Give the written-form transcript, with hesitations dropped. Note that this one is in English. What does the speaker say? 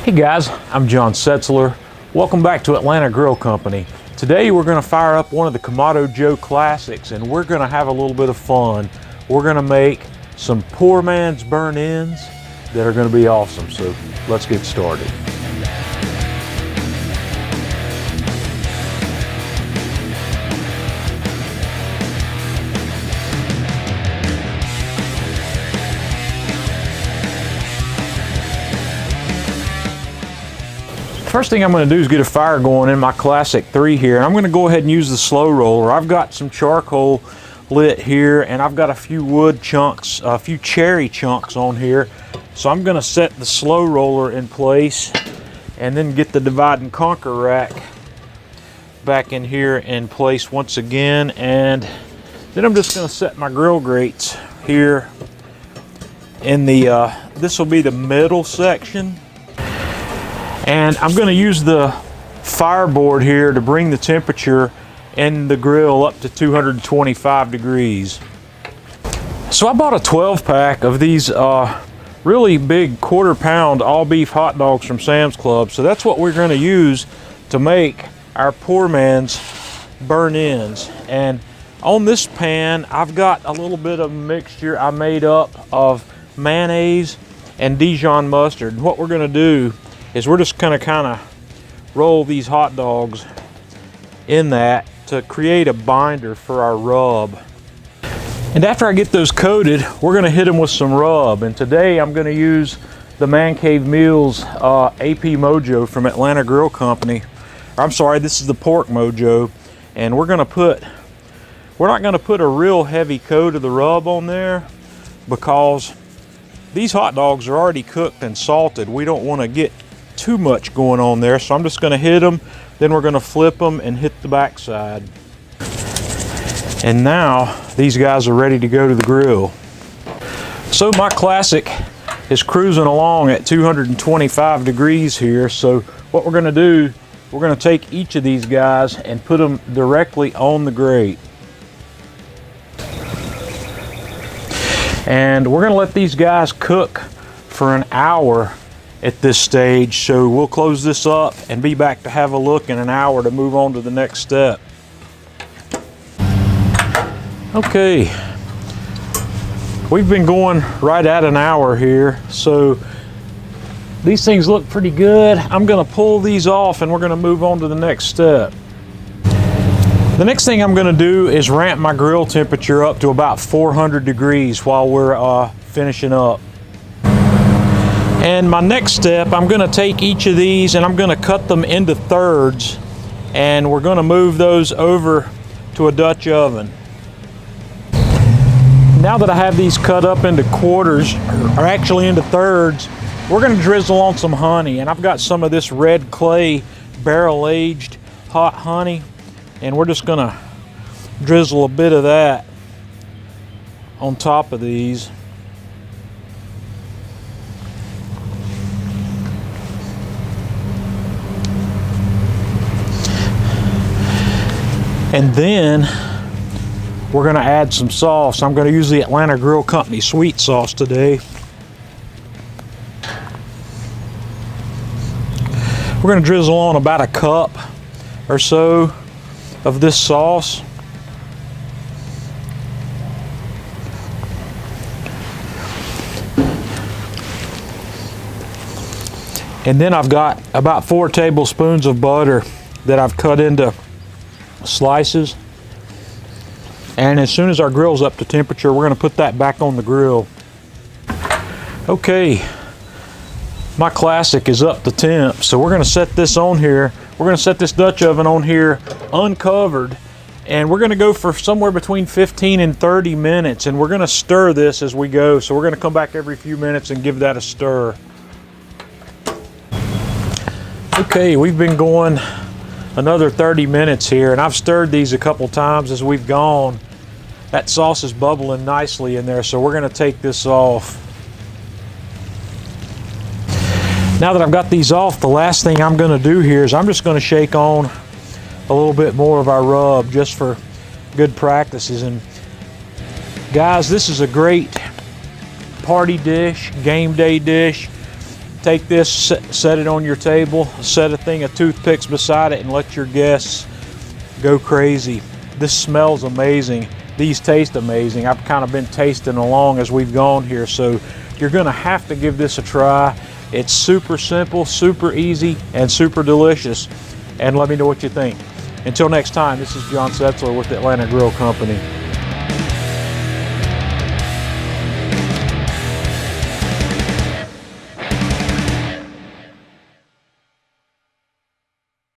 Hey guys, I'm John Setzler. Welcome back to Atlanta Grill Company. Today we're going to fire up one of the Kamado Joe classics and we're going to have a little bit of fun. We're going to make some poor man's burnt-ends that are going to be awesome. So let's get started. First thing I'm going to do is get a fire going in my Classic 3 here. And I'm going to go ahead and use the slow roller. I've got some charcoal lit here and I've got a few wood chunks, a few cherry chunks on here. So I'm going to set the slow roller in place and then get the divide and conquer rack back in here in place once again. And then I'm just going to set my grill grates here in the, this will be the middle section. And I'm going to use the fireboard here to bring the temperature in the grill up to 225 degrees. So I bought a 12 pack of these really big quarter-pound all beef hot dogs from Sam's Club. So that's what we're going to use to make our poor man's burnt ends. And on this pan I've got a little bit of mixture I made up of mayonnaise and Dijon mustard. And what we're going to do is we're just gonna kind of roll these hot dogs in that to create a binder for our rub. And after I get those coated, we're gonna hit them with some rub. And today I'm gonna use the Man Cave Meals AP Mojo from Atlanta Grill Company. I'm sorry, this is the Pork Mojo. And we're not gonna put a real heavy coat of the rub on there because these hot dogs are already cooked and salted. We don't want to get too much going on there, so I'm just going to hit them, then we're going to flip them and hit the backside. And now these guys are ready to go to the grill. So my Classic is cruising along at 225 degrees here. So what we're going to do, we're going to take each of these guys and put them directly on the grate. And we're going to let these guys cook for an hour at this stage. So we'll close this up and be back to have a look in an hour to move on to the next step. Okay, we've been going right at an hour here. So these things look pretty good. I'm going to pull these off and we're going to move on to the next step. The next thing I'm going to do is ramp my grill temperature up to about 400 degrees while we're finishing up. And my next step, I'm going to take each of these and I'm going to cut them into thirds, and we're going to move those over to a Dutch oven. Now that I have these cut up into quarters, or actually into thirds, we're going to drizzle on some honey. And I've got some of this red clay barrel aged hot honey, and we're just going to drizzle a bit of that on top of these. And then we're going to add some sauce. I'm going to use the Atlanta Grill Company sweet sauce today. We're going to drizzle on about a cup or so of this sauce. And then I've got about 4 tablespoons of butter that I've cut into slices. And as soon as our grill's up to temperature, we're going to put that back on the grill. Okay, my Classic is up to temp, so we're going to set this on here. We're going to set this Dutch oven on here uncovered, and we're going to go for somewhere between 15 and 30 minutes, and we're going to stir this as we go. So we're going to come back every few minutes and give that a stir. Okay, we've been going another 30 minutes here, and I've stirred these a couple times as we've gone. That sauce is bubbling nicely in there, so we're going to take this off. Now that I've got these off, the last thing I'm going to do here is I'm just going to shake on a little bit more of our rub just for good practices. And guys, this is a great party dish, game day dish. Take this, set it on your table, set a thing of toothpicks beside it, and let your guests go crazy. This smells amazing. These taste amazing. I've kind of been tasting along as we've gone here, so you're gonna have to give this a try. It's super simple, super easy, and super delicious. And let me know what you think. Until next time, this is John Setzler with the Atlanta Grill Company.